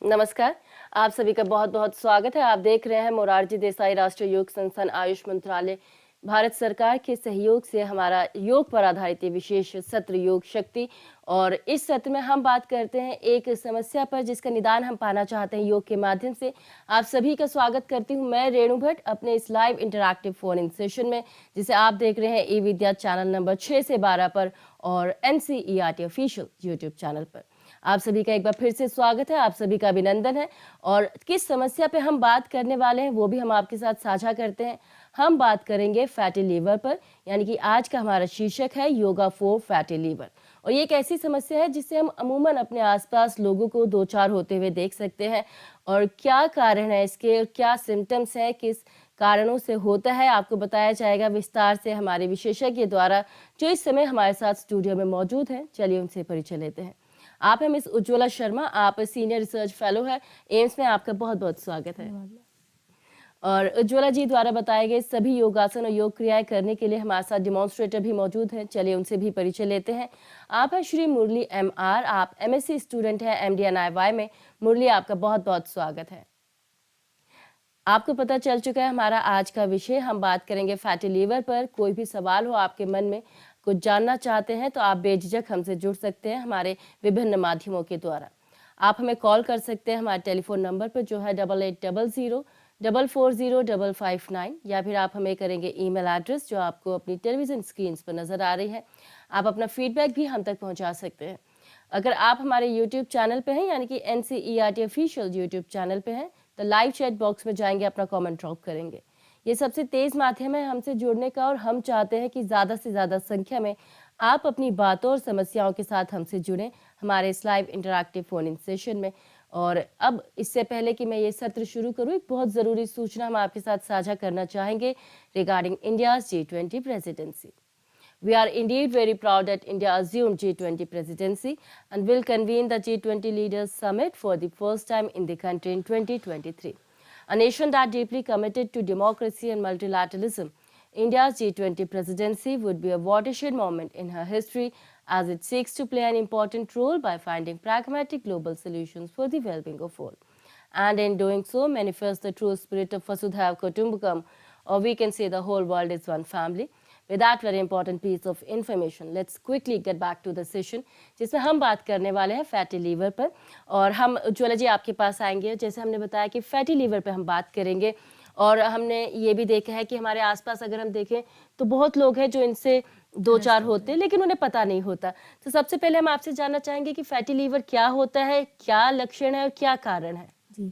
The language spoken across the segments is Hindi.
नमस्कार। आप सभी का बहुत बहुत स्वागत है। आप देख रहे हैं मोरारजी देसाई राष्ट्रीय योग संस्थान आयुष मंत्रालय भारत सरकार के सहयोग से हमारा योग पर आधारित ये विशेष सत्र योग शक्ति। और इस सत्र में हम बात करते हैं एक समस्या पर जिसका निदान हम पाना चाहते हैं योग के माध्यम से। आप सभी का स्वागत करती हूं मैं रेणु भट्ट अपने इस live interactive phone in session में, जिसे आप देख रहे हैं ई विद्या चैनल नंबर 6 से 12 पर और NCERT ऑफिशियल यूट्यूब चैनल पर। आप सभी का एक बार फिर से स्वागत है, आप सभी का अभिनंदन है। और किस समस्या पे हम बात करने वाले हैं वो भी हम आपके साथ साझा करते हैं। हम बात करेंगे फैटी लीवर पर, यानी कि आज का हमारा शीर्षक है योगा फॉर फैटी लीवर। और ये एक ऐसी समस्या है जिससे हम अमूमन अपने आसपास लोगों को दो चार होते हुए देख सकते हैं। और क्या कारण है इसके, क्या सिम्टम्स है, किस कारणों से होता है, आपको बताया जाएगा विस्तार से हमारे विशेषज्ञ द्वारा, जो इस समय हमारे साथ स्टूडियो में मौजूद हैं। चलिए उनसे परिचय लेते हैं। आप हैं मिस उज्ज्वला शर्मा, आप सीनियर रिसर्च फेलो है एम्स में। आपका बहुत बहुत स्वागत है। और उज्ज्वला जी द्वारा बताए गए सभी योगासन और योग क्रियाएं करने के लिए हमारे साथ डिमॉन्स्ट्रेटर भी मौजूद हैं। चलिए उनसे भी परिचय लेते हैं। आप हैं श्री मुरली MR, आप MSc स्टूडेंट हैं MD/NIY में। मुरली, आपका बहुत बहुत स्वागत है। आपको पता चल चुका है हमारा आज का विषय, हम बात करेंगे फैटी लीवर पर। कोई भी सवाल हो आपके मन में, कुछ जानना चाहते हैं, तो आप बेझिझक हमसे जुड़ सकते हैं हमारे विभिन्न माध्यमों के द्वारा। आप हमें कॉल कर सकते हैं हमारे टेलीफोन नंबर पर जो है 8800-440-559, या फिर आप हमें करेंगे ईमेल एड्रेस जो आपको अपनी टेलीविजन स्क्रीन पर नजर आ रही है। आप अपना फीडबैक भी हम तक पहुंचा सकते हैं। अगर आप हमारे यूट्यूब चैनल पे हैं, यानी कि NCERT ऑफिशियल यूट्यूब चैनल पे हैं, तो लाइव चैट बॉक्स में जाएंगे, अपना कमेंट ड्रॉप करेंगे। ये सबसे तेज माध्यम है हमसे जुड़ने का, और हम चाहते हैं कि ज़्यादा से ज़्यादा संख्या में आप अपनी बातों और समस्याओं के साथ हमसे जुड़ें हमारे इस live interactive phone in session में। और अब इससे पहले कि मैं ये सत्र शुरू करूं, एक बहुत ज़रूरी सूचना हम आपके साथ साझा करना चाहेंगे regarding India's G20 presidency. We are indeed very proud that India assumed G20 presidency and will convene the G20 Leaders Summit for the first time in the country in 2023. A nation that deeply committed to democracy and multilateralism, India's G20 presidency would be a watershed moment in her history as it seeks to play an important role by finding pragmatic global solutions for the well-being of all. And in doing so, manifest the true spirit of Vasudhaiva Kutumbakam, or we can say the whole world is one family. With that very important piece of information, let's quickly get back to the session, जिसमें हम बात करने वाले हैं फैटी लीवर पर। और हम उज्ज्वला जी आपके पास आएंगे। जैसे हमने बताया कि फैटी लीवर पर हम बात करेंगे, और हमने ये भी देखा है कि हमारे आसपास अगर हम देखें तो बहुत लोग हैं जो इनसे दो चार होते हैं, लेकिन उन्हें पता नहीं होता। तो सबसे पहले हम आपसे जानना चाहेंगे कि फैटी लीवर क्या होता है, क्या लक्षण है और क्या कारण है। जी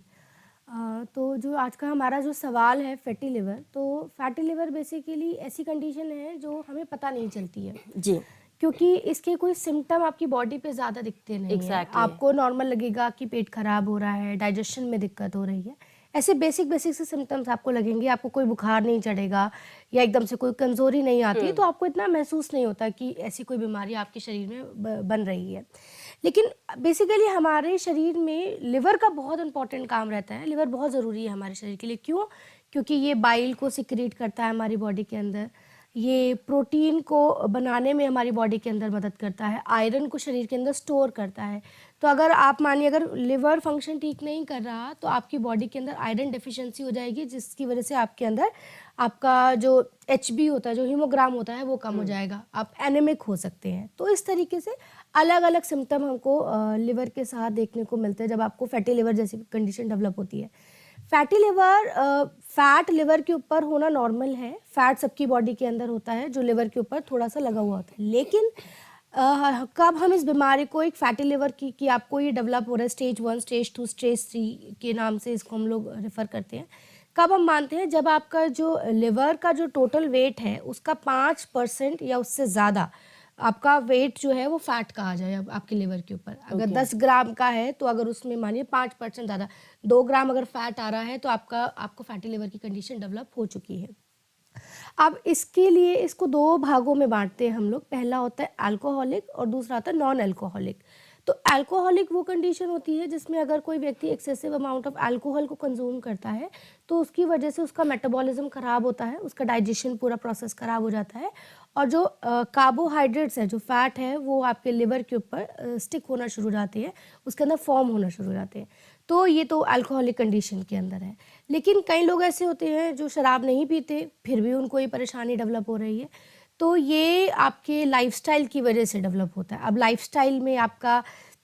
तो जो आज का हमारा जो सवाल है फैटी लिवर, तो फैटी लिवर बेसिकली ऐसी कंडीशन है जो हमें पता नहीं चलती है जी, क्योंकि इसके कोई सिम्टम आपकी बॉडी पे ज़्यादा दिखते नहीं है। आपको नॉर्मल लगेगा कि पेट खराब हो रहा है, डाइजेशन में दिक्कत हो रही है, ऐसे बेसिक से सिम्टम्स आपको लगेंगे। आपको कोई बुखार नहीं चढ़ेगा या एकदम से कोई कमज़ोरी नहीं आती, तो आपको इतना महसूस नहीं होता कि ऐसी कोई बीमारी आपके शरीर में बन रही है। लेकिन बेसिकली हमारे शरीर में लिवर का बहुत इंपॉर्टेंट काम रहता है। लिवर बहुत ज़रूरी है हमारे शरीर के लिए। क्यों? क्योंकि ये बाइल को सिक्रीट करता है हमारी बॉडी के अंदर, ये प्रोटीन को बनाने में हमारी बॉडी के अंदर मदद करता है, आयरन को शरीर के अंदर स्टोर करता है। तो अगर आप मानिए अगर लिवर फंक्शन ठीक नहीं कर रहा, तो आपकी बॉडी के अंदर आयरन डेफिशिएंसी हो जाएगी, जिसकी वजह से आपके अंदर आपका जो HB होता है, जो हीमोग्राम होता है, वो कम हो जाएगा, आप एनेमिक हो सकते हैं। तो इस तरीके से अलग अलग सिम्टम हमको लिवर के साथ देखने को मिलते हैं जब आपको फैटी लिवर जैसी कंडीशन डेवलप होती है। फैटी लिवर फैट लिवर के ऊपर होना नॉर्मल है। फैट सबकी बॉडी के अंदर होता है जो लिवर के ऊपर थोड़ा सा लगा हुआ होता है। लेकिन कब हम इस बीमारी को एक फैटी लिवर की कि आपको ये डेवलप हो रहा है स्टेज 1, स्टेज 2, स्टेज 3 के नाम से इसको हम लोग रेफर करते हैं, कब हम मानते हैं? जब आपका जो लिवर का जो टोटल वेट है उसका 5% या उससे ज़्यादा आपका वेट जो है वो फैट का आ जाए आपके लिवर के ऊपर। अगर 10 ग्राम का है तो अगर उसमें मानिए 5% ज़्यादा, 2 ग्राम अगर फैट आ रहा है तो आपको फैटी लिवर की कंडीशन डेवलप हो चुकी है। अब इसके लिए इसको 2 भागों में बांटते हैं हम लोग। पहला होता है अल्कोहलिक और दूसरा होता है नॉन अल्कोहलिक। तो अल्कोहलिक वो कंडीशन होती है जिसमें अगर कोई व्यक्ति एक्सेसिव अमाउंट ऑफ अल्कोहल को कंज्यूम करता है तो उसकी वजह से उसका मेटाबॉलिज्म ख़राब होता है, उसका डाइजेशन पूरा प्रोसेस ख़राब हो जाता है और जो कार्बोहाइड्रेट्स है, जो फैट है, वो आपके लिवर के ऊपर स्टिक होना शुरू हो जाते हैं, उसके अंदर फॉर्म होना शुरू हो जाते हैं। तो ये तो अल्कोहलिक कंडीशन के अंदर है। लेकिन कई लोग ऐसे होते हैं जो शराब नहीं पीते, फिर भी उनको ये परेशानी डेवलप हो रही है। तो ये आपके लाइफ़स्टाइल की वजह से डेवलप होता है। अब लाइफ़स्टाइल में आपका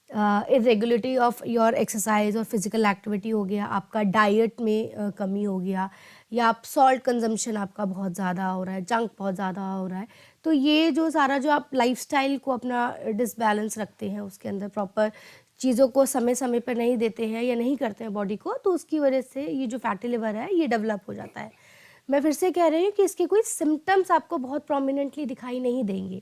इर्रेगुलरिटी ऑफ योर एक्सरसाइज और फिजिकल एक्टिविटी हो गया, आपका डाइट में कमी हो गया, या आप सॉल्ट कंजम्पशन आपका बहुत ज़्यादा हो रहा है, जंक बहुत ज़्यादा हो रहा है। तो ये जो सारा जो आप लाइफ़स्टाइल को अपना डिसबैलेंस रखते हैं, उसके अंदर प्रॉपर चीज़ों को समय समय पर नहीं देते हैं या नहीं करते हैं बॉडी को, तो उसकी वजह से ये जो फैटी लिवर है ये डेवलप हो जाता है। मैं फिर से कह रही हूँ कि इसके कोई सिम्पटम्स आपको बहुत प्रोमिनेंटली दिखाई नहीं देंगे।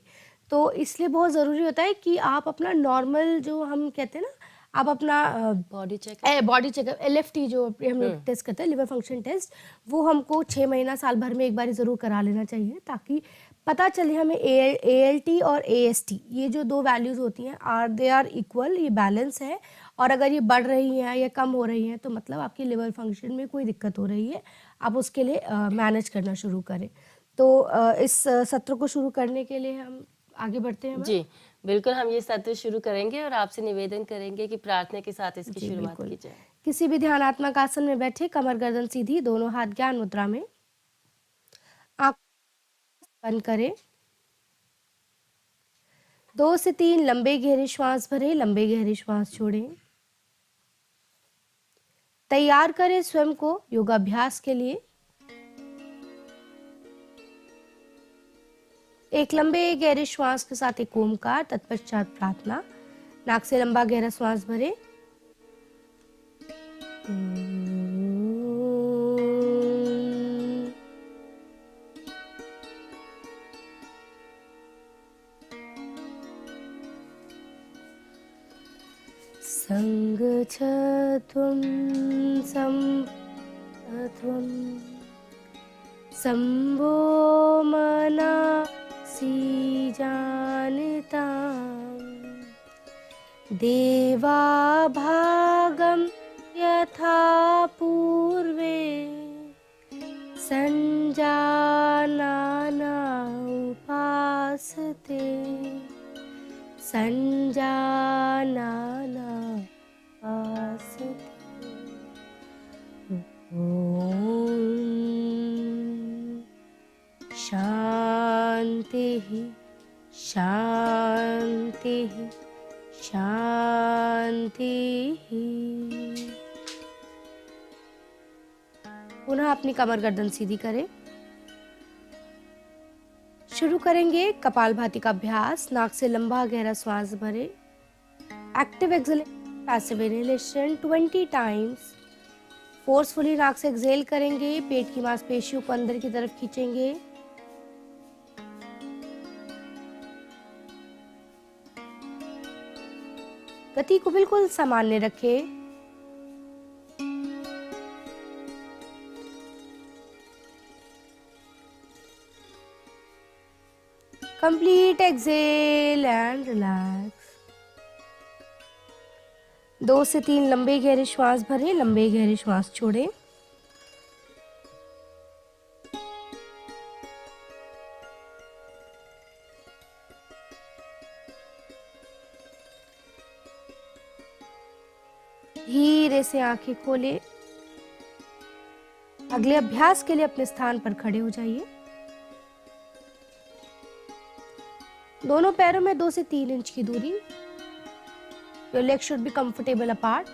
तो इसलिए बहुत ज़रूरी होता है कि आप अपना नॉर्मल, जो हम कहते हैं ना, आप अपना body checkup body checkup, LFT जो हम लोग टेस्ट करते हैं, लिवर फंक्शन टेस्ट, वो हमको 6 महीना साल भर में एक बार ज़रूर करा लेना चाहिए, ताकि पता चले हमें एएलटी और एएसटी, ये जो 2 वैल्यूज़ होती हैं, दे आर इक्वल, ये बैलेंस है। और अगर ये बढ़ रही हैं या कम हो रही हैं, तो मतलब आपकी लिवर फंक्शन में कोई दिक्कत हो रही है, आप उसके लिए मैनेज करना शुरू करें। तो इस सत्र को शुरू करने के लिए हम आगे बढ़ते हैं। जी बिल्कुल, हम ये सत्र शुरू करेंगे और आपसे निवेदन करेंगे कि प्रार्थना के साथ इसकी शुरुआत की जाए। किसी भी ध्यानात्मक आसन में बैठे, कमर गर्दन सीधी, दोनों हाथ ज्ञान मुद्रा में, आंख बंद करें। 2 से 3 लंबे गहरे श्वास भरें, लंबे गहरे श्वास छोड़ें। तैयार करें स्वयं को योगाभ्यास के लिए। एक लंबे गहरे श्वास के साथ एक ओमकार, तत्पश्चात प्रार्थना। नाक से लंबा गहरा श्वास भरें। संगच्छत्वं संपत्वं संभो मनासि जानताम् देवाभागं यथा पूर्वे संजानाना उपासते संजानाना उपासते। ओम शांति शांति शांति। पुनः अपनी कमर गर्दन सीधी करें। शुरू करेंगे कपालभाति का अभ्यास। नाक से लंबा गहरा श्वास भरें। Active exhalation, passive inhalation 20 times. Forcefully नाक से एक्सहेल करेंगे। पेट की मांसपेशियों को अंदर की तरफ खींचेंगे। गति को बिल्कुल सामान्य रखें। Complete exhale and relax. 2 से 3 लंबे गहरे श्वास भरें, लंबे गहरे श्वास छोड़ें। धीरे से आंखें खोलें। अगले अभ्यास के लिए अपने स्थान पर खड़े हो जाइए। दोनों पैरों में 2 से 3 इंच की दूरी। Your legs should be comfortable apart.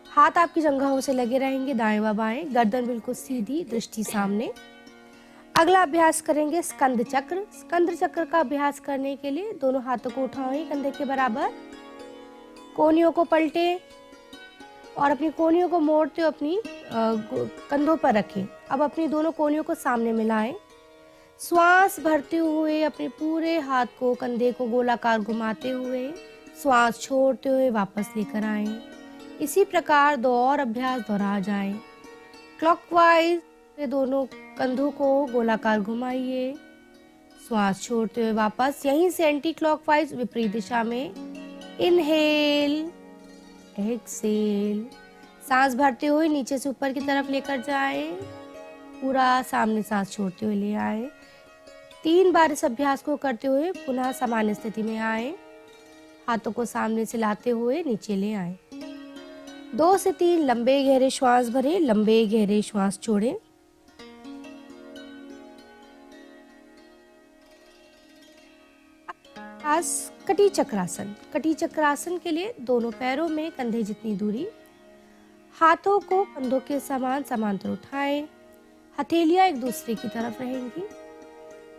हाथ आपकी जंघाओं से लगे रहेंगे, दाएं व बाएं। गर्दन बिल्कुल सीधी, दृष्टि सामने। अगला अभ्यास करेंगे स्कंद चक्र। स्कंद चक्र का अभ्यास करने के लिए दोनों हाथों को उठाएं कंधे के बराबर। कोहनियों को पलटें और अपनी कोहनियों को मोड़ते हुए अपनी कंधों पर रखें। अब अपनी दोनों कोहनियों को सामने मिलाएं। श्वास भरते हुए अपने पूरे हाथ को कंधे को गोलाकार घुमाते हुए श्वास छोड़ते हुए वापस लेकर आएं। इसी प्रकार 2 और अभ्यास दोहरा जाएं। क्लॉकवाइज दोनों कंधों को गोलाकार घुमाइए, श्वास छोड़ते हुए वापस। यहीं से एंटी क्लॉकवाइज विपरीत दिशा में इनहेल एक्सेल। सांस भरते हुए नीचे से ऊपर की तरफ लेकर जाएं, पूरा सामने सांस छोड़ते हुए ले आए। 3 बार इस अभ्यास को करते हुए पुनः सामान्य स्थिति में आए। हाथों को सामने से लाते हुए नीचे ले आए। 2 से 3 लंबे गहरे श्वास भरें, लंबे गहरे श्वास छोड़ें। आज कटी चक्रासन। कटी चक्रासन के लिए दोनों पैरों में कंधे जितनी दूरी, हाथों को कंधों के समान समांतर उठाएं। हथेलियां एक दूसरे की तरफ रहेंगी।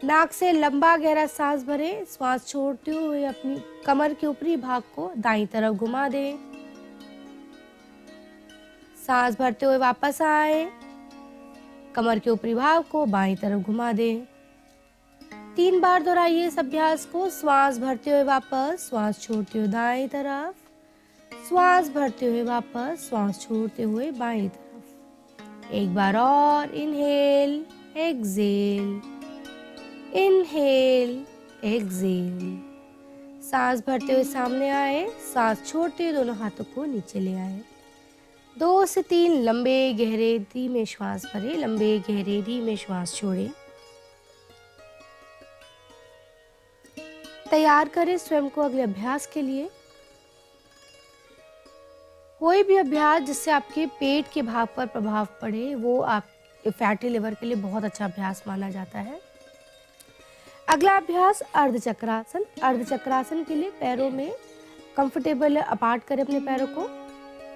नाक से लंबा गहरा सांस भरें। श्वास छोड़ते हुए अपनी कमर के ऊपरी भाग को दाईं तरफ घुमा दें। सांस भरते हुए वापस आए। कमर के ऊपरी भाग को बाईं तरफ घुमा दें। 3 बार दोहराइए इस अभ्यास को। श्वास भरते हुए वापस, श्वास छोड़ते हुए दाईं तरफ, श्वास भरते हुए वापस, श्वास छोड़ते हुए बाईं तरफ। एक बार और। Inhale, exhale, inhale, exhale. सांस भरते हुए सामने आए। सांस छोड़ते हुए दोनों हाथों को नीचे ले आए। 2 से 3 लंबे गहरे धीमे श्वास भरें, लंबे गहरे धीमे श्वास छोड़ें। तैयार करें स्वयं को अगले अभ्यास के लिए। कोई भी अभ्यास जिससे आपके पेट के भाग पर प्रभाव पड़े वो आप फैटी लिवर के लिए बहुत अच्छा अभ्यास माना जाता है। अगला अभ्यास अर्धचक्रासन। अर्धचक्रासन के लिए पैरों में कंफर्टेबल अपार्ट करें अपने पैरों को।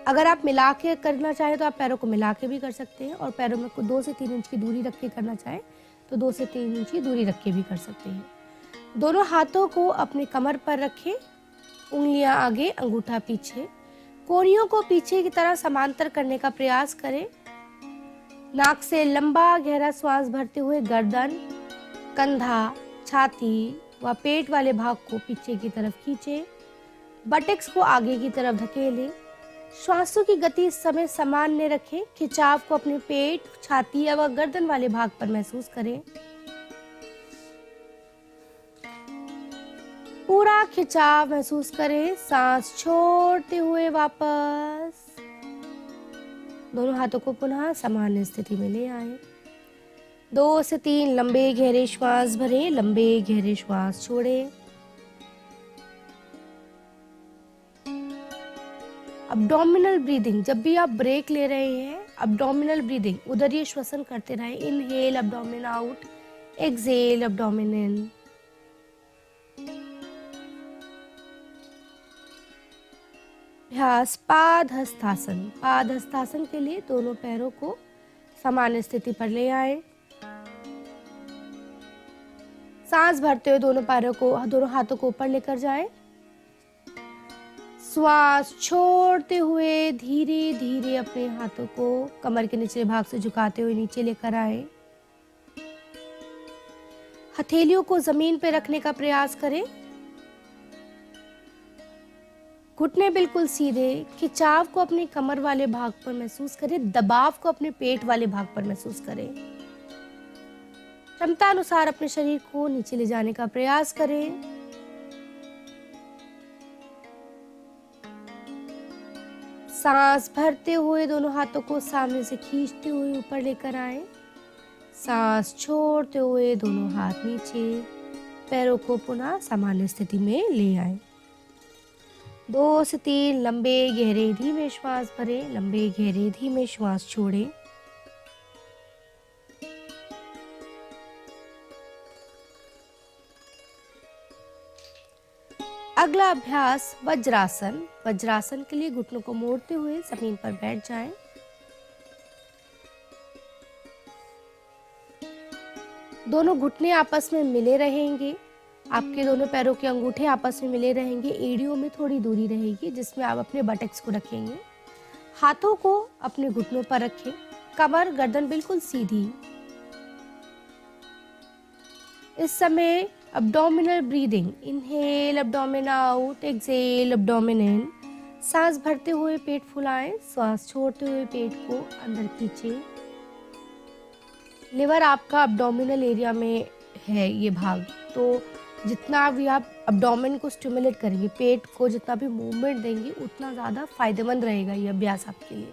अगर आप मिला के करना चाहें तो आप पैरों को मिला के भी कर सकते हैं, और पैरों में 2 से 3 इंच की दूरी रख के करना चाहें तो 2 से 3 इंच की दूरी रख के भी कर सकते हैं। दोनों हाथों को अपनी कमर पर रखें। उंगलियां आगे, अंगूठा पीछे। कोहनियों को पीछे की तरफ समांतर करने का प्रयास करें। नाक से लंबा गहरा श्वास भरते हुए गर्दन, कंधा, छाती व पेट वाले भाग को पीछे की तरफ खींचें। बटेक्स को आगे की तरफ धकेलें। श्वासों की गति इस समय सामान्य रखें। खिंचाव को अपने पेट, छाती या गर्दन वाले भाग पर महसूस करें। पूरा खिंचाव महसूस करें। सांस छोड़ते हुए वापस। दोनों हाथों को पुनः सामान्य स्थिति में ले आए। 2 से 3 लंबे गहरे श्वास भरें, लंबे गहरे श्वास छोड़ें। Abdominal breathing. जब भी आप ब्रेक ले रहे हैं, अब्डोमिनल ब्रीदिंग, उदरीय श्वसन करते रहें। Inhale abdomen out, exhale abdomen in. अभ्यास पादहस्तासन। पादहस्तासन के लिए दोनों पैरों को सामान्य स्थिति पर ले आए। सांस भरते हुए दोनों हाथों को ऊपर लेकर जाएं। श्वास छोड़ते हुए धीरे धीरे अपने हाथों को कमर के निचले भाग से झुकाते हुए नीचे लेकर आए। हथेलियों को जमीन पर रखने का प्रयास करें। घुटने बिल्कुल सीधे। खिंचाव को अपनी कमर वाले भाग पर महसूस करें। दबाव को अपने पेट वाले भाग पर महसूस करें। क्षमता अनुसार अपने शरीर को नीचे ले जाने का प्रयास करें। सांस भरते हुए दोनों हाथों को सामने से खींचते हुए ऊपर लेकर आए। सांस छोड़ते हुए दोनों हाथ नीचे। पैरों को पुनः सामान्य स्थिति में ले आए। 2 से 3 लंबे गहरे धीमे श्वास भरें, लंबे गहरे धीमे श्वास छोड़ें। अगला अभ्यास वज्रासन। वज्रासन के लिए घुटनों को मोड़ते हुए जमीन पर बैठ जाएं। दोनों घुटने आपस में मिले रहेंगे। आपके दोनों पैरों के अंगूठे आपस में मिले रहेंगे। एड़ियों में थोड़ी दूरी रहेगी जिसमें आप अपने बटक्स को रखेंगे। हाथों को अपने घुटनों पर रखें। कमर गर्दन बिल्कुल सीधी। इस समय abdominal breathing. Inhale abdomen out, exhale abdomen in. सांस भरते हुए पेट फुलाएं। श्वास छोड़ते हुए पेट को अंदर खींचें। लिवर आपका अब्डोमिनल एरिया में है ये भाग, तो जितना भी आप अब्डोमेन को स्टिमुलेट करेंगे, पेट को जितना भी मूवमेंट देंगे, उतना ज़्यादा फायदेमंद रहेगा ये अभ्यास आपके लिए।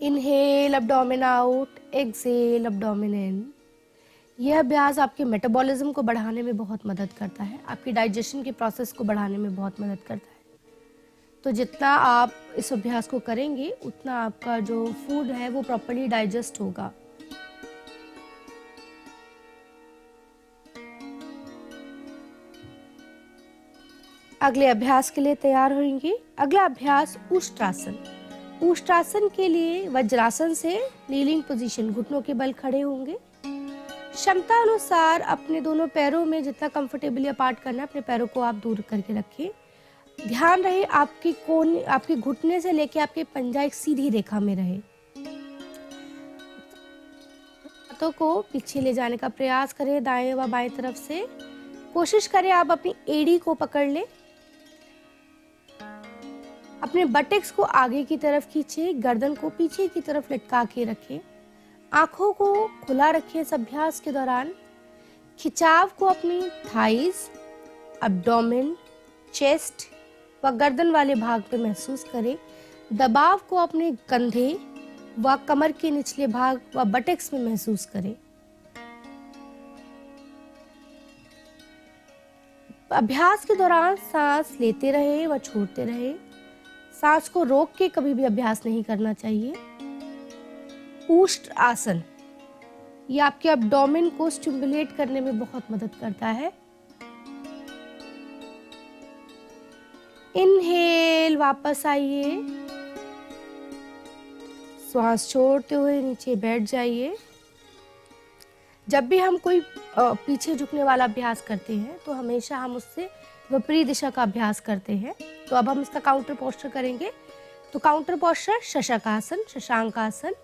Inhale abdomen out, exhale abdomen in. यह अभ्यास आपके मेटाबॉलिज्म को बढ़ाने में बहुत मदद करता है, आपकी डाइजेशन के प्रोसेस को बढ़ाने में बहुत मदद करता है। तो जितना आप इस अभ्यास को करेंगे उतना आपका जो फूड है वो प्रॉपर्ली डाइजेस्ट होगा। अगले अभ्यास के लिए तैयार होंगे। अगला अभ्यास उष्ट्रासन। उष्ट्रासन के लिए वज्रासन से नीलिंग पोजीशन, घुटनों के बल खड़े होंगे। क्षमता अनुसार अपने दोनों पैरों में जितना कंफर्टेबली अपार्ट करना है, अपने पैरों को आप दूर करके रखें। ध्यान रहे आपके घुटने से लेके आपके पंजा एक सीधी रेखा में रहे। हाथों को पीछे ले जाने का प्रयास करें दाएं व बाएं तरफ से। कोशिश करें आप अपनी एड़ी को पकड़ लें। अपने बटेक्स को आगे की तरफ खींचे, गर्दन को पीछे की तरफ लटका के रखें। आंखों को खुला रखें इस अभ्यास के दौरान। खिंचाव को अपनी थाइज, एब्डोमेन, चेस्ट व गर्दन वाले भाग पे महसूस करें। दबाव को अपने कंधे व कमर के निचले भाग व बटेक्स में महसूस करें। अभ्यास के दौरान सांस लेते रहे व छोड़ते रहे। सांस को रोक के कभी भी अभ्यास नहीं करना चाहिए। उष्ट्रासन ये आपके एब्डोमेन को स्टिमुलेट करने में बहुत मदद करता है। इनहेल, वापस आइए। श्वास छोड़ते हुए नीचे बैठ जाइए। जब भी हम कोई पीछे झुकने वाला अभ्यास करते हैं तो हमेशा हम उससे विपरीत दिशा का अभ्यास करते हैं। तो अब हम इसका काउंटर पोस्चर करेंगे। तो काउंटर पोस्चर शशकासन, शशांकासन।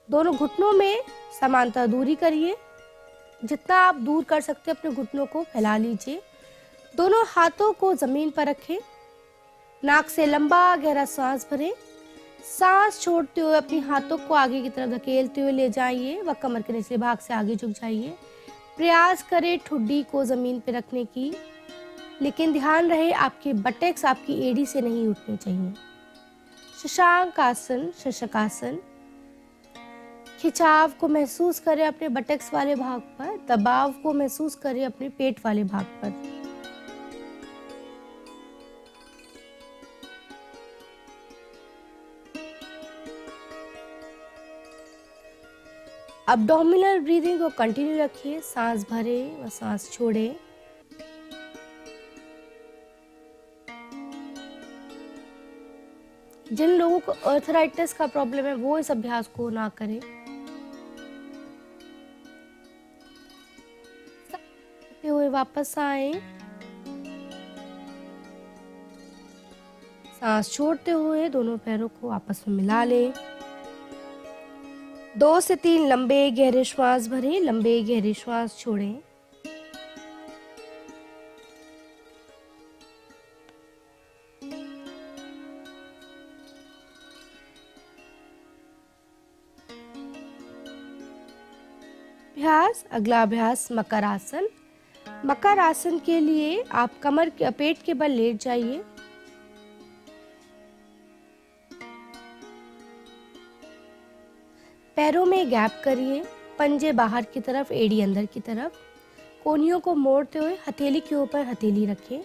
दोनों घुटनों में समांतर दूरी करिए। जितना आप दूर कर सकते हैं अपने घुटनों को फैला लीजिए। दोनों हाथों को जमीन पर रखें। नाक से लंबा गहरा सांस भरें। सांस छोड़ते हुए अपने हाथों को आगे की तरफ धकेलते हुए ले जाइए व कमर के निचले भाग से आगे झुक जाइए। प्रयास करें ठुड्डी को जमीन पर रखने की, लेकिन ध्यान रहे आपके बटेक्स आपकी एड़ी से नहीं उठने चाहिए। शशांकासन, शशकासन। खिंचाव को महसूस करें अपने बटेक्स वाले भाग पर, दबाव को महसूस करें अपने पेट वाले भाग पर। अब्डोमिनल ब्रीदिंग को कंटिन्यू रखिए। सांस भरें व सांस छोड़ें। जिन लोगों को आर्थराइटिस का प्रॉब्लम है वो इस अभ्यास को ना करें। हुए वापस आए। सांस छोड़ते हुए दोनों पैरों को आपस में मिला लें। 2 से 3 लंबे गहरे श्वास भरें, लंबे गहरे श्वास छोड़ें। अगला अभ्यास मकर आसन। मकर आसन के लिए आप पेट के बल लेट जाइए। पैरों में गैप करिए। पंजे बाहर की तरफ, एड़ी अंदर की तरफ। कोहनियों को मोड़ते हुए हथेली के ऊपर हथेली रखें।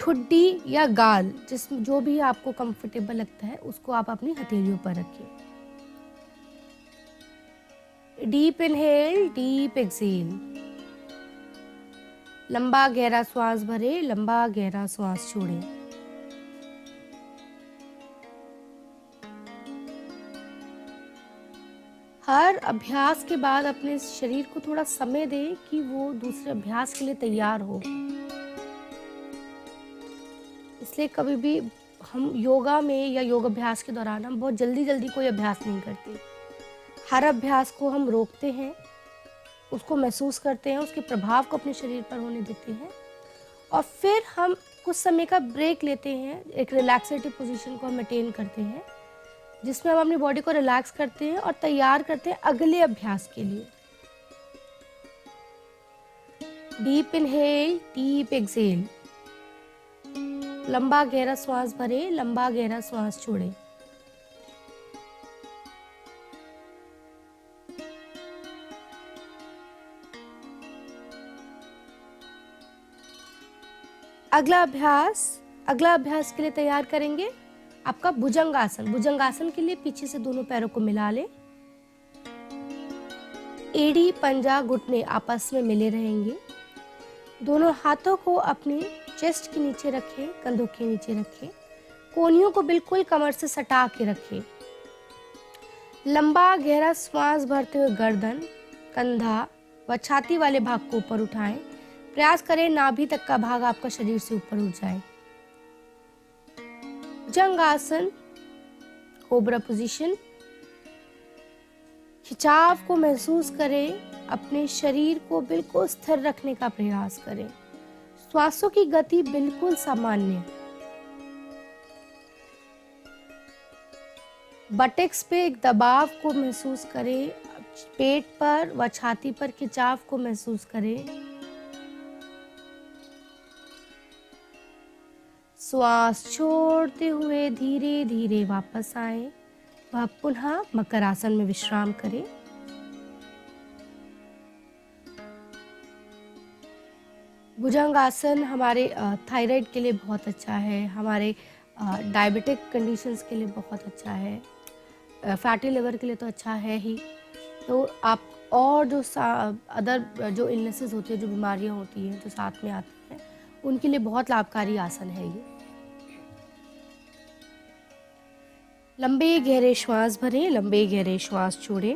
ठुड्डी या गाल जिसमें जो भी आपको कंफर्टेबल लगता है उसको आप अपनी हथेलियों पर रखें। Deep inhale, deep exhale. लंबा गहरा श्वास भरें, लंबा गहरा श्वास छोड़ें। हर अभ्यास के बाद अपने शरीर को थोड़ा समय दें कि वो दूसरे अभ्यास के लिए तैयार हो। इसलिए कभी भी हम योगा में या योग अभ्यास के दौरान हम बहुत जल्दी कोई अभ्यास नहीं करते। हर अभ्यास को हम रोकते हैं, उसको महसूस करते हैं, उसके प्रभाव को अपने शरीर पर होने देते हैं और फिर हम कुछ समय का ब्रेक लेते हैं। एक रिलैक्सेटिव पोजीशन को हम मेंटेन करते हैं जिसमें हम अपनी बॉडी को रिलैक्स करते हैं और तैयार करते हैं अगले अभ्यास के लिए। Deep inhale, deep exhale. लंबा गहरा श्वास भरें, लंबा गहरा श्वास छोड़ें। अगला अभ्यास के लिए तैयार करेंगे आपका भुजंगासन। भुजंगासन के लिए पीछे से दोनों पैरों को मिला ले, एड़ी पंजा घुटने आपस में मिले रहेंगे। दोनों हाथों को अपने चेस्ट के नीचे रखें, कंधों के नीचे रखें, कोहनियों को बिल्कुल कमर से सटा के रखें। लंबा गहरा श्वास भरते हुए गर्दन, कंधा व छाती वाले भाग को ऊपर उठाएं। प्रयास करें नाभि तक का भाग आपका शरीर से ऊपर उठ जाए। भुजंगासन, कोबरा पोजीशन। खिंचाव को महसूस करें, अपने शरीर को बिल्कुल स्थिर रखने का प्रयास करें। श्वासों की गति बिल्कुल सामान्य। बटेक्स पे एक दबाव को महसूस करें, पेट पर व छाती पर खिंचाव को महसूस करें। श्वास छोड़ते हुए धीरे धीरे वापस आए व पुनः मकर आसन में विश्राम करें। भुजंगासन हमारे थायराइड के लिए बहुत अच्छा है, हमारे डायबिटिक कंडीशंस के लिए बहुत अच्छा है, फैटी लिवर के लिए तो अच्छा है ही। तो आप और जो अदर जो इलनेसेस होती है, जो बीमारियां होती हैं जो साथ में आती हैं, उनके लिए बहुत लाभकारी आसन है ये। लंबे गहरे श्वास भरें, लंबे गहरे श्वास छोड़ें।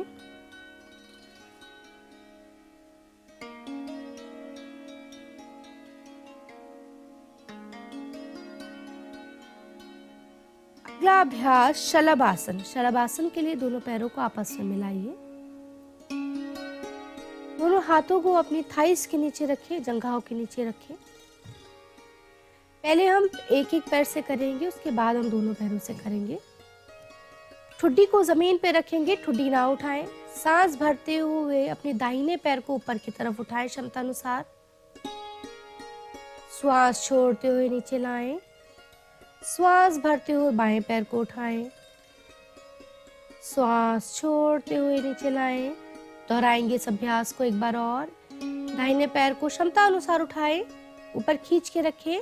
अगला अभ्यास शलभासन। शलभासन के लिए दोनों पैरों को आपस में मिलाइए। दोनों हाथों को अपनी थाइस के नीचे रखें, जंघाओं के नीचे रखें। पहले हम एक एक पैर से करेंगे, उसके बाद हम दोनों पैरों से करेंगे। ठुड्डी को जमीन पे रखेंगे, ठुड्डी ना उठाएं। सांस भरते हुए अपने दाहिने पैर को ऊपर की तरफ उठाएं क्षमता अनुसार। श्वास छोड़ते हुए नीचे लाएं। श्वास भरते हुए बाएं पैर को उठाएं। श्वास छोड़ते हुए नीचे लाएं। दोहराएंगे इस अभ्यास को एक बार और। दाहिने पैर को क्षमता अनुसार उठाएं, ऊपर खींच के रखें।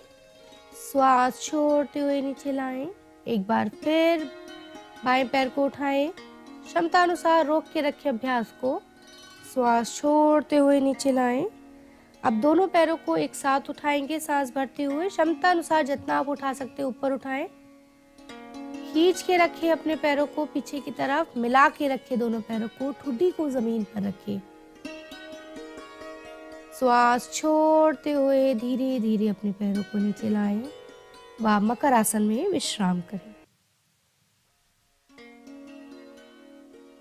श्वास छोड़ते हुए नीचे लाएं। एक बार फिर बाएं पैर को उठाएं, क्षमता अनुसार रोक के रखें अभ्यास को। श्वास छोड़ते हुए नीचे लाएं। अब दोनों पैरों को एक साथ उठाएंगे सांस भरते हुए, क्षमता अनुसार जितना आप उठा सकते ऊपर उठाएं। खींच के रखें अपने पैरों को पीछे की तरफ, मिला के रखें दोनों पैरों को, ठुड्डी को जमीन पर रखें। श्वास छोड़ते हुए धीरे धीरे अपने पैरों को नीचे लाएं व मकर आसन में विश्राम करें।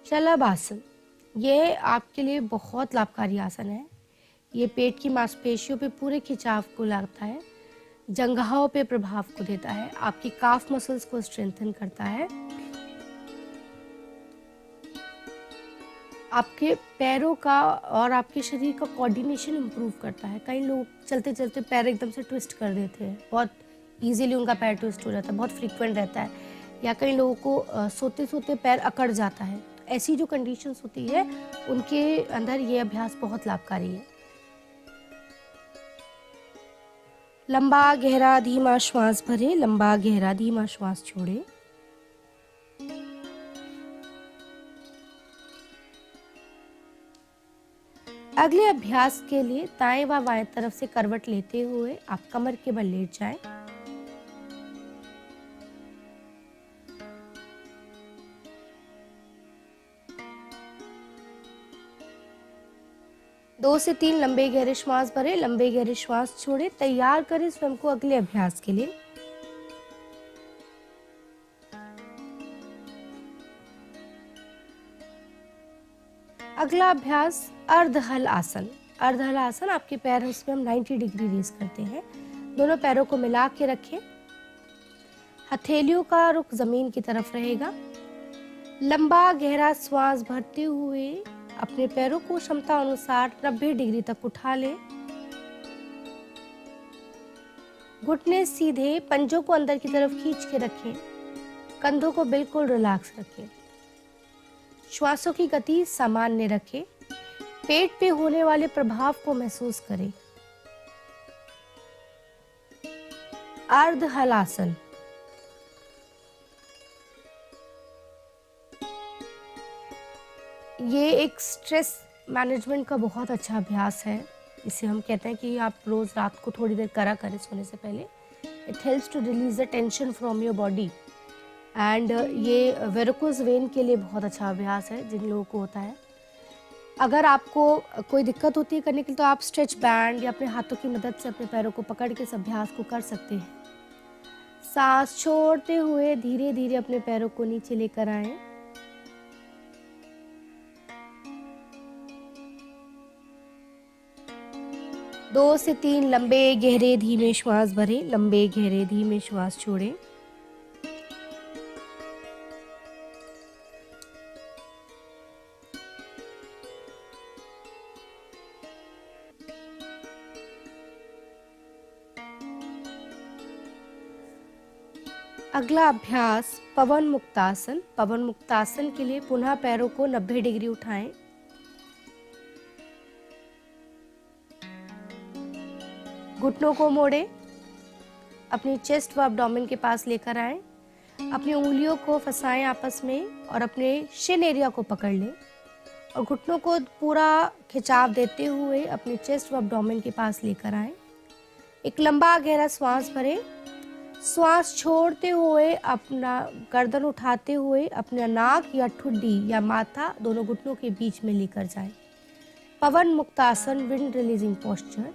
शलभासन, ये आपके लिए बहुत लाभकारी आसन है। ये पेट की मांसपेशियों पे पूरे खिंचाव को लाता है, जंघाओं पे प्रभाव को देता है, आपकी काफ मसल्स को स्ट्रेंथन करता है, आपके पैरों का और आपके शरीर का कोऑर्डिनेशन इंप्रूव करता है। कई लोग चलते चलते पैर एकदम से ट्विस्ट कर देते हैं, बहुत इजीली उनका पैर ट्विस्ट हो जाता है, बहुत फ्रीक्वेंट रहता है। या कई लोगों को सोते सोते पैर अकड़ जाता है। ऐसी जो कंडीशंस होती है उनके अंदर ये अभ्यास बहुत लाभकारी है। लंबा गहरा धीमा श्वास भरें, लंबा गहरा धीमा श्वास छोड़ें। अगले अभ्यास के लिए दाएं व बाएं तरफ से करवट लेते हुए आप कमर के बल लेट जाएं। दो से तीन लंबे गहरे श्वास भरें, लंबे गहरे श्वास छोड़ें। तैयार करें स्वयं को अगले अभ्यास के लिए। अगला अभ्यास अर्धहल आसन। अर्धहल आसन, आपके पैर उसमें हम 90 डिग्री रेस करते हैं। दोनों पैरों को मिला के रखें, हथेलियों का रुख जमीन की तरफ रहेगा। लंबा गहरा श्वास भरते हुए अपने पैरों को क्षमता अनुसार 90 डिग्री तक उठा लें। घुटने सीधे, पंजों को अंदर की तरफ खींच के रखें, कंधों को बिल्कुल रिलैक्स रखें। श्वासों की गति सामान्य रखें। पेट पे होने वाले प्रभाव को महसूस करें। अर्ध हलासन। ये एक स्ट्रेस मैनेजमेंट का बहुत अच्छा अभ्यास है। इसे हम कहते हैं कि आप रोज़ रात को थोड़ी देर करा करें सोने से पहले। It helps to release the tension from your body and ये वेरिकोज वेन के लिए बहुत अच्छा अभ्यास है जिन लोगों को होता है। अगर आपको कोई दिक्कत होती है करने के लिए तो आप स्ट्रेच बैंड या अपने हाथों की मदद से अपने पैरों को पकड़ के इस अभ्यास को कर सकते हैं। सांस छोड़ते हुए धीरे धीरे अपने पैरों को नीचे लेकर आएं। दो से तीन लंबे गहरे धीमे श्वास भरें, लंबे गहरे धीमे श्वास छोड़ें। अगला अभ्यास पवन मुक्तासन। पवन मुक्तासन के लिए पुनः पैरों को 90 डिग्री उठाएं। घुटनों को मोड़ें, अपनी चेस्ट व एब्डोमेन के पास लेकर आएं। अपनी उंगलियों को फंसाएं आपस में और अपने शिन एरिया को पकड़ लें और घुटनों को पूरा खिंचाव देते हुए अपने चेस्ट व एब्डोमेन के पास लेकर आएं। एक लंबा गहरा श्वास भरें। श्वास छोड़ते हुए अपना गर्दन उठाते हुए अपना नाक या ठुड्डी या माथा दोनों घुटनों के बीच में लेकर जाएं। पवन मुक्तासन विंड रिलीजिंग पोस्चर।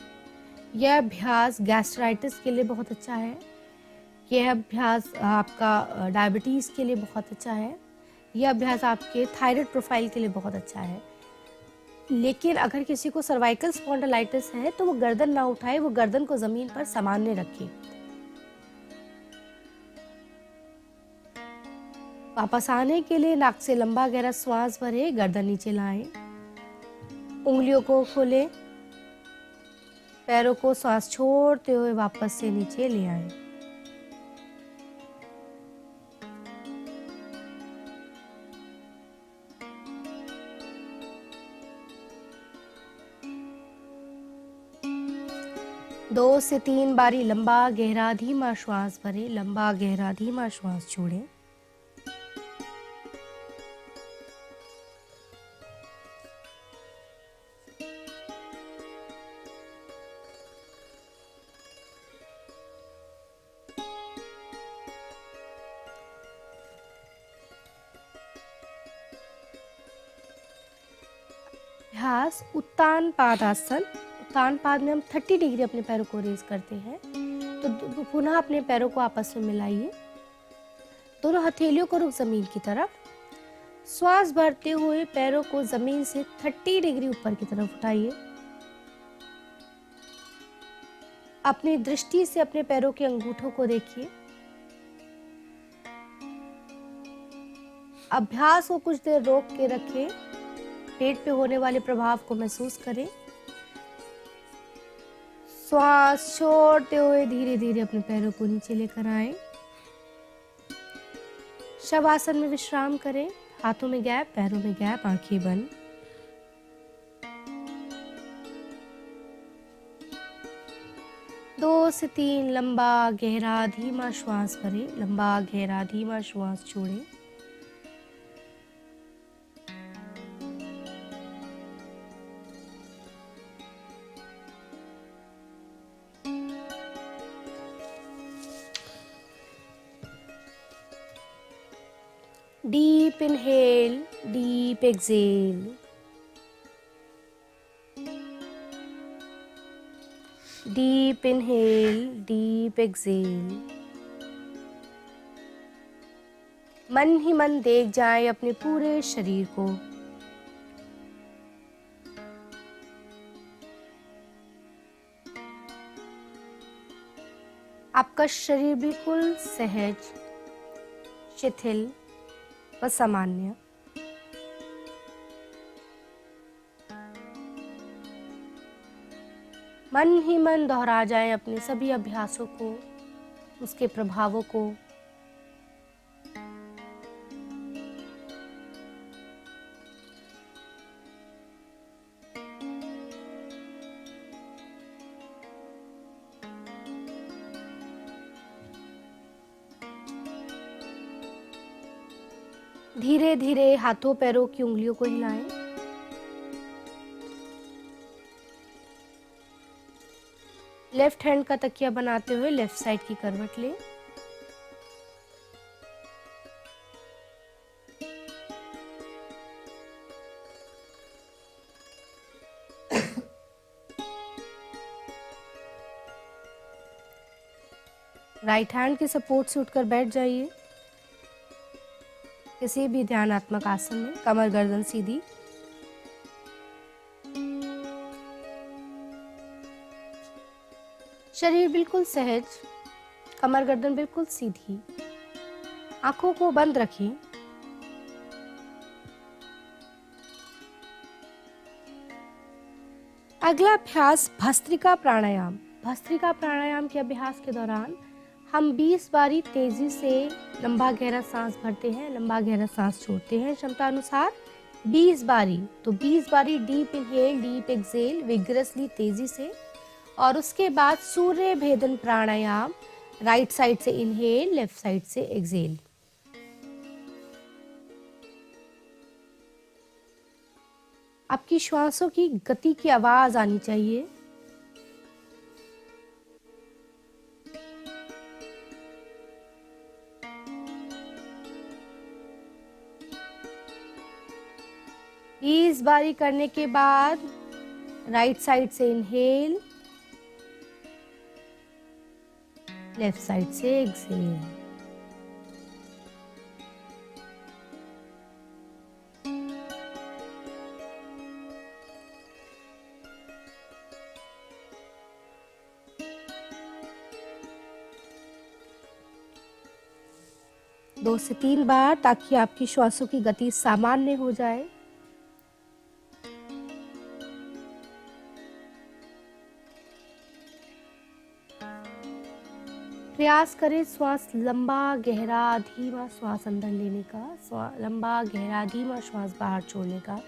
यह अभ्यास गैस्ट्राइटिस के लिए बहुत अच्छा है। यह अभ्यास आपका डायबिटीज़ के लिए बहुत अच्छा है। यह अभ्यास आपके थायराइड प्रोफाइल के लिए बहुत अच्छा है। लेकिन अगर किसी को सर्वाइकल स्पॉन्डिलाइटिस है तो वो गर्दन ना उठाए, वो गर्दन को ज़मीन पर सामान्य रखे। वापस आने के लिए नाक से लंबा गहरा श्वास भरे, गर्दन नीचे लाएं, उंगलियों को खोलें, पैरों को सांस छोड़ते हुए वापस से नीचे ले आएं। दो से तीन बारी लंबा गहरा धीमा श्वास भरें, लंबा गहरा धीमा श्वास छोड़ें। अभ्यास उत्तान पादासन। उत्तान पाद में हम 30 डिग्री अपने पैरों को रेज करते हैं। तो पुनः अपने पैरों को आपस में मिलाइए, दोनों हथेलियों को रुख जमीन की तरफ। श्वास भरते हुए पैरों को जमीन से 30 डिग्री ऊपर की तरफ उठाइए। अपनी दृष्टि से अपने पैरों के अंगूठों को देखिए। अभ्यास को कुछ देर रोक के रखें, पेट पे होने वाले प्रभाव को महसूस करें। श्वास छोड़ते हुए धीरे धीरे अपने पैरों को नीचे लेकर आएं। शवासन में विश्राम करें, हाथों में गैप, पैरों में गैप, आंखें बंद। दो से तीन लंबा गहरा धीमा श्वास भरें, लंबा गहरा धीमा श्वास छोड़ें। Deep inhale, deep exhale. Deep inhale, deep exhale. मन ही मन देख जाए अपने पूरे शरीर को। आपका शरीर बिल्कुल सहज, शिथिल व सामान्य। मन ही मन दोहरा जाए अपने सभी अभ्यासों को, उसके प्रभावों को। धीरे धीरे हाथों पैरों की उंगलियों को हिलाएं। लेफ्ट हैंड का तकिया बनाते हुए लेफ्ट साइड की करवट लें। राइट हैंड के सपोर्ट से उठकर बैठ जाइए किसी भी ध्यानात्मक आसन में, कमर गर्दन सीधी। शरीर बिल्कुल सहज, कमर गर्दन बिल्कुल सीधी। आंखों को बंद रखें। अगला अभ्यास भस्त्रिका प्राणायाम। भस्त्रिका प्राणायाम के अभ्यास के दौरान हम 20 बारी तेजी से लंबा गहरा सांस भरते हैं, लंबा गहरा सांस छोड़ते हैं, क्षमता अनुसार 20 बारी। तो 20 बारी deep inhale, deep exhale vigorously तेजी से, और उसके बाद सूर्य भेदन प्राणायाम, राइट साइड से इनहेल, लेफ्ट साइड से एक्सहेल। आपकी श्वासों की गति की आवाज आनी चाहिए। इस बारी करने के बाद राइट साइड से इनहेल, लेफ्ट साइड से एक्सहेल। दो से 3 बार, ताकि आपकी श्वासों की गति सामान्य हो जाए। प्रयास करें श्वास लंबा गहरा धीमा श्वास अंदर लेने का, लंबा गहरा धीमा श्वास बाहर छोड़ने का।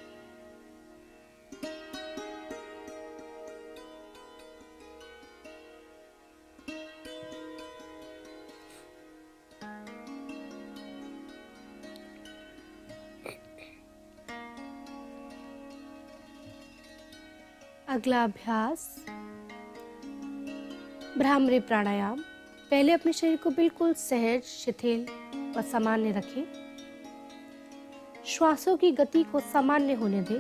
अगला अभ्यास भ्रामरी प्राणायाम। पहले अपने शरीर को बिल्कुल सहज, शिथिल व सामान्य रखें। श्वासों की गति को सामान्य होने दें।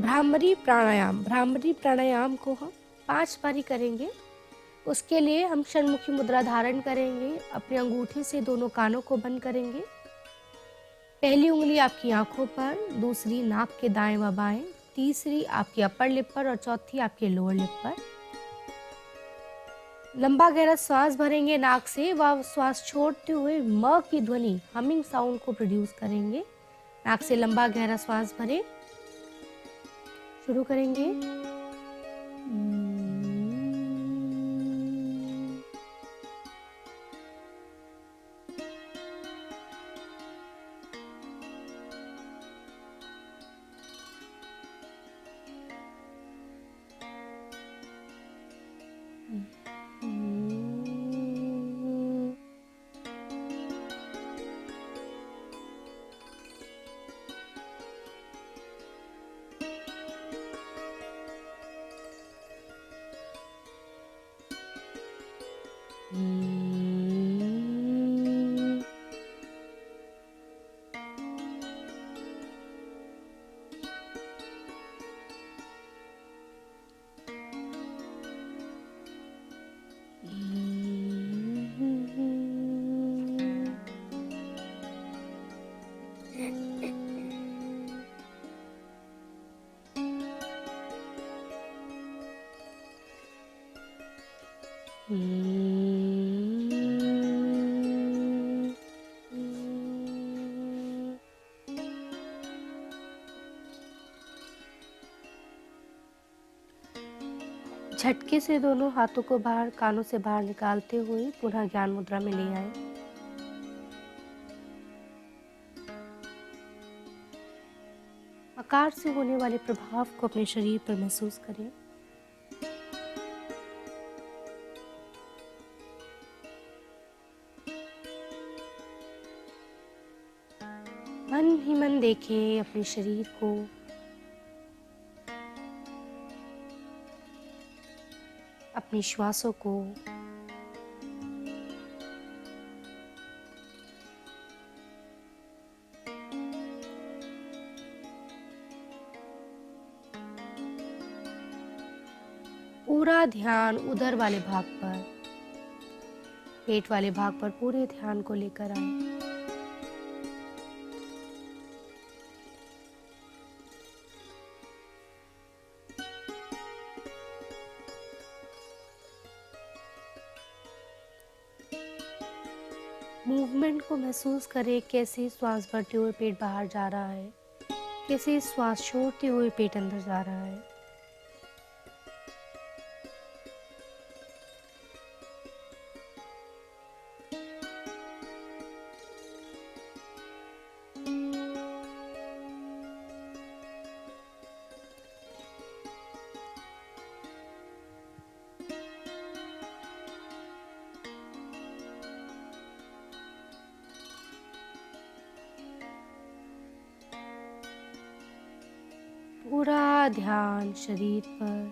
भ्रामरी प्राणायाम। भ्रामरी प्राणायाम को हम 5 बारी करेंगे। उसके लिए हम षण्मुखी मुद्रा धारण करेंगे। अपने अंगूठे से दोनों कानों को बंद करेंगे। पहली उंगली आपकी आंखों पर, दूसरी नाक के दाएं व बाएं, तीसरी आपकी अपर लिप पर और चौथी आपके लोअर लिप पर। लंबा गहरा श्वास भरेंगे नाक से व श्वास छोड़ते हुए म की ध्वनि, हमिंग साउंड को प्रोड्यूस करेंगे। नाक से लंबा गहरा श्वास भरें। शुरू करेंगे। झटके से दोनों हाथों को बाहर, कानों से बाहर निकालते हुए पुनः ज्ञान मुद्रा में ले आए। आकार से होने वाले प्रभाव को अपने शरीर पर महसूस करें। मन देखें अपने शरीर को। अपनी श्वासों को। पूरा ध्यान उदर वाले भाग पर, पेट वाले भाग पर पूरे ध्यान को लेकर आए। मूवमेंट को महसूस करें, कैसे श्वास भरते हुए पेट बाहर जा रहा है, कैसे श्वास छोड़ते हुए पेट अंदर जा रहा है। पूरा ध्यान शरीर पर।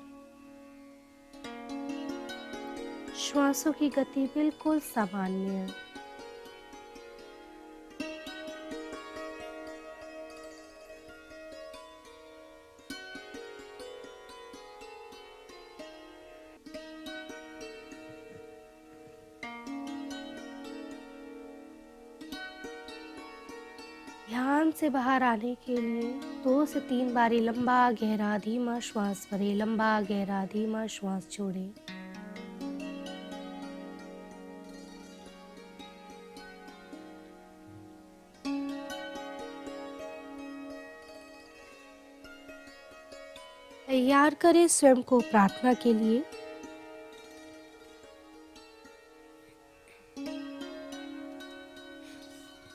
श्वासों की गति बिल्कुल सामान्य। ध्यान से बाहर आने के लिए 2 से 3 बारी लंबा गहरा धीमा श्वास भरें, लंबा गहरा धीमा श्वास छोड़ें। तैयार करें स्वयं को प्रार्थना के लिए।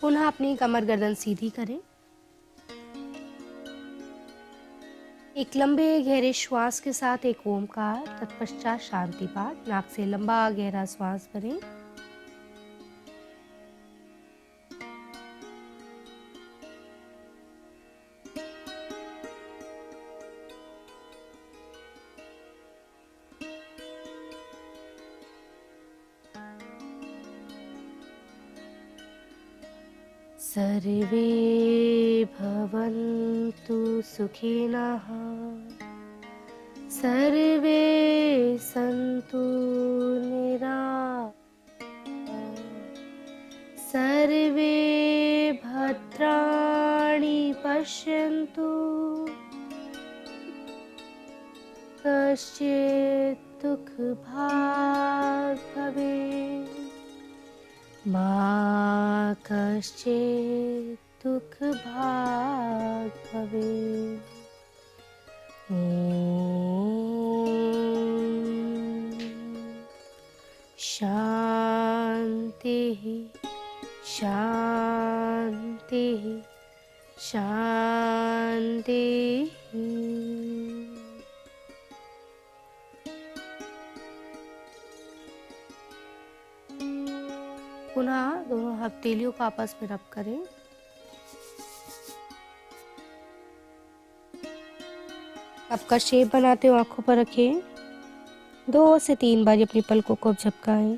पुनः अपनी कमर गर्दन सीधी करें। एक लंबे गहरे श्वास के साथ एक ओमकार, तत्पश्चात शांति पाठ। नाक से लंबा गहरा श्वास भरें। सर्वे भवन्तु सुखिनः, सर्वे सन्तु निरामयाः, सर्वे भद्राणि पश्यन्तु, कश्चित् दुःखभाग् भवेत्, मा कश्चित् दुःखभाग् भवेत्। ॐ शान्तिः शान्तिः शान्तिः। पुनः दोनों हथेलियों को आपस में रब करें। आपका शेप बनाते हुए आंखों पर रखें। 2 से 3 बार अपनी पलकों को झपकाएं।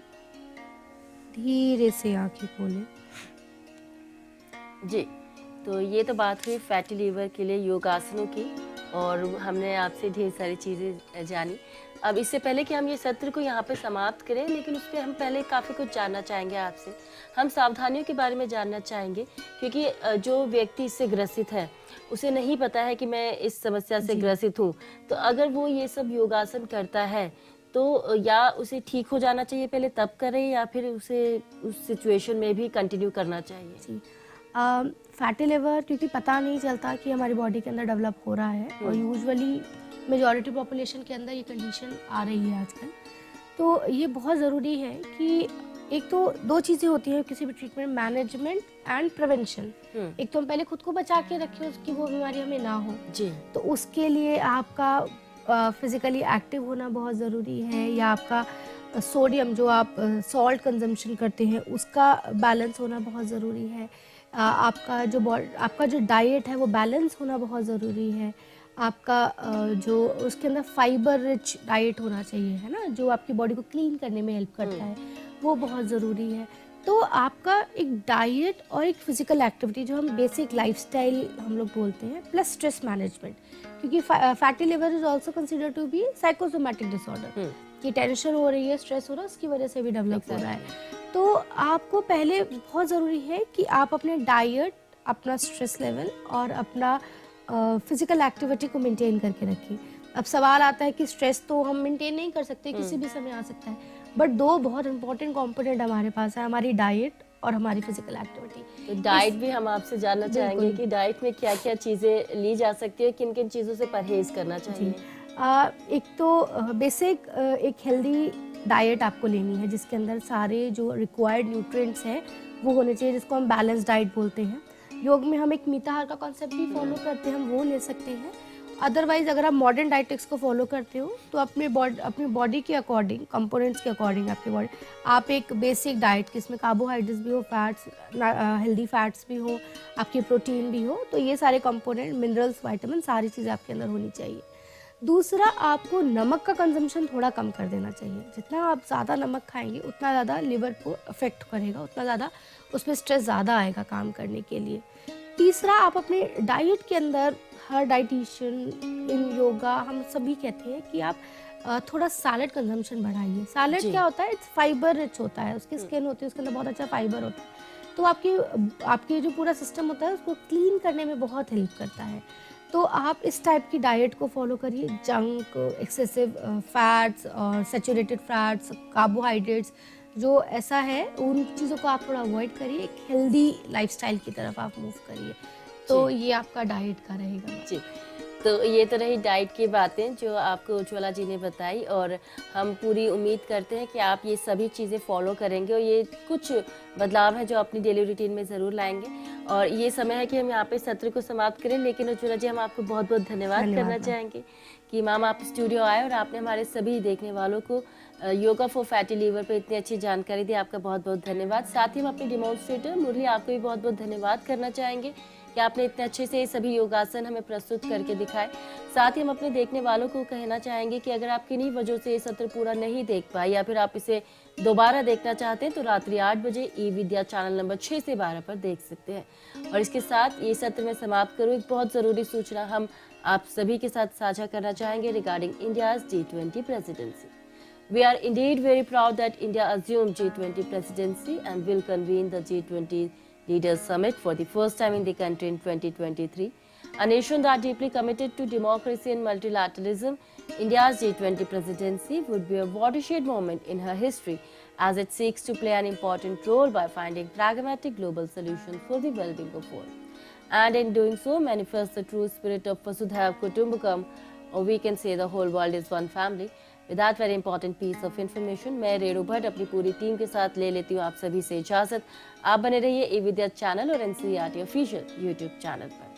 धीरे से आंखें खोलें। जी, तो ये तो बात हुई फैटी लीवर के लिए योगासनों की, और हमने आपसे ढेर सारी चीज़ें जानी। अब इससे पहले कि हम ये सत्र को यहाँ पे समाप्त करें, लेकिन उस पर हम पहले काफ़ी कुछ जानना चाहेंगे आपसे। हम सावधानियों के बारे में जानना चाहेंगे, क्योंकि जो व्यक्ति इससे ग्रसित है उसे नहीं पता है कि मैं इस समस्या से ग्रसित हूँ। तो अगर वो ये सब योगासन करता है तो या उसे ठीक हो जाना चाहिए पहले तब करें, या फिर उसे उस सिचुएशन में भी कंटिन्यू करना चाहिए? जी, फैटी लिवर क्योंकि पता नहीं चलता कि हमारी बॉडी के अंदर डेवलप हो रहा है, और यूजुअली मेजॉरिटी पॉपुलेशन के अंदर ये कंडीशन आ रही है आजकल। तो ये बहुत ज़रूरी है कि एक तो 2 चीज़ें होती हैं किसी भी ट्रीटमेंट, मैनेजमेंट एंड प्रिवेंशन। एक तो हम पहले खुद को बचा के रखें उसकी वो बीमारी हमें ना हो जी। तो उसके लिए आपका फिजिकली एक्टिव होना बहुत ज़रूरी है, या आपका सोडियम जो आप सॉल्ट कंजम्पशन करते हैं उसका बैलेंस होना बहुत ज़रूरी है। आपका जो डाइट है वो बैलेंस होना बहुत ज़रूरी है। आपका जो उसके अंदर फाइबर रिच डाइट होना चाहिए, है ना, जो आपकी बॉडी को क्लीन करने में हेल्प करता है, वो बहुत ज़रूरी है। तो आपका एक डाइट और एक फिजिकल एक्टिविटी, जो हम बेसिक लाइफस्टाइल हम लोग बोलते हैं, प्लस स्ट्रेस मैनेजमेंट, क्योंकि fatty liver is also considered to be psychosomatic disorder, कि टेंशन हो रही है, स्ट्रेस हो रहा है, उसकी वजह से भी डेवलप हो रहा है। तो आपको पहले बहुत ज़रूरी है कि आप अपने डाइट, अपना स्ट्रेस लेवल और अपना फिजिकल एक्टिविटी को मेंटेन करके रखिए। अब सवाल आता है कि स्ट्रेस तो हम मेंटेन नहीं कर सकते, किसी भी समय आ सकता है, बट दो बहुत इंपॉर्टेंट कंपोनेंट हमारे पास है, हमारी डाइट और हमारी फिजिकल एक्टिविटी। तो डाइट भी हम आपसे जानना चाहेंगे कि डाइट में क्या क्या चीज़ें ली जा सकती है, किन किन चीज़ों से परहेज करना चाहिए। एक तो बेसिक एक हेल्दी डाइट आपको लेनी है, जिसके अंदर सारे जो रिक्वायर्ड न्यूट्रिएंट्स हैं वो होने चाहिए, जिसको हम बैलेंस डाइट बोलते हैं। योग में हम एक मिताहार का कॉन्सेप्ट भी फॉलो करते हैं, हम वो ले सकते हैं। अदरवाइज अगर आप मॉडर्न डाइटिक्स को फॉलो करते हो तो अपनी बॉडी के अकॉर्डिंग, कंपोनेंट्स के अकॉर्डिंग आपकी बॉडी, आप एक बेसिक डाइट जिसमें कार्बोहाइड्रेट्स भी हो, फैट्स, हेल्दी फैट्स भी हो, आपकी प्रोटीन भी हो, तो ये सारे कंपोनेंट, मिनरल्स, विटामिन, सारी चीज़ें आपके अंदर होनी चाहिए। दूसरा, आपको नमक का कंजम्पशन थोड़ा कम कर देना चाहिए। जितना आप ज़्यादा नमक खाएंगे उतना ज़्यादा लिवर को अफेक्ट करेगा, उतना ज़्यादा उस पर स्ट्रेस ज़्यादा आएगा काम करने के लिए। तीसरा, आप अपने डाइट के अंदर, हर डाइटिशियन, इन योगा, हम सभी कहते हैं कि आप थोड़ा सैलड कंजम्पशन बढ़ाइए। सैलड क्या होता है, इट्स फाइबर रिच होता है, उसकी स्किन होती है, उसके अंदर बहुत अच्छा फाइबर होता है, तो आपकी जो पूरा सिस्टम होता है उसको क्लीन करने में बहुत हेल्प करता है। तो आप इस टाइप की डाइट को फॉलो करिए। जंक, एक्सेसिव फैट्स और सैचुरेटेड फैट्स, कार्बोहाइड्रेट्स, जो ऐसा है, उन चीज़ों को आप थोड़ा अवॉइड करिए। एक हेल्दी लाइफस्टाइल की तरफ आप मूव करिए, तो ये आपका डाइट का रहेगा जी। तो ये तो रही डाइट की बातें जो आपको उज्ज्वला जी ने बताई, और हम पूरी उम्मीद करते हैं कि आप ये सभी चीज़ें फॉलो करेंगे और ये कुछ बदलाव है जो अपनी डेली रूटीन में ज़रूर लाएंगे। और ये समय है कि हम यहाँ पे सत्र को समाप्त करें, लेकिन उज्ज्वला जी हम आपको बहुत बहुत धन्यवाद करना चाहेंगे कि मैम आप स्टूडियो आए और आपने हमारे सभी देखने वालों को योगा फॉर फैटी लीवर पे इतनी अच्छी जानकारी दी। आपका बहुत बहुत धन्यवाद। साथ ही हम अपने डिमॉन्स्ट्रेटर मुरली, आपको भी बहुत बहुत धन्यवाद करना चाहेंगे कि आपने इतने अच्छे से ये सभी योगासन हमें प्रस्तुत करके दिखाए। साथ ही हम अपने देखने वालों को कहना चाहेंगे कि अगर आप किन्हीं वजह से ये सत्र पूरा नहीं देख पाए या फिर आप इसे दोबारा देखना चाहते हैं तो रात्रि 8 बजे ई विद्या चैनल नंबर 6 से 12 पर देख सकते हैं। और इसके साथ ये सत्र में समाप्त करूँ, एक बहुत ज़रूरी सूचना हम आप सभी के साथ साझा करना चाहेंगे regarding India's G20 presidency. We are indeed very proud that India assumed G20 presidency and will convene the G20 Leaders Summit for the first time in the country in 2023. A nation that deeply committed to democracy and multilateralism, India's G20 presidency would be a watershed moment in her history as it seeks to play an important role by finding pragmatic global solutions for the well-being of all. And in doing so, manifests the true spirit of Vasudhaiva Kutumbakam, or we can say the whole world is one family. With that very important piece of information, मैं रेणु भट्ट अपनी पूरी टीम के साथ ले लेती हूँ आप सभी से इजाजत। आप बने रहिए ई विद्या चैनल और NCERT ऑफिशियल यूट्यूब चैनल पर।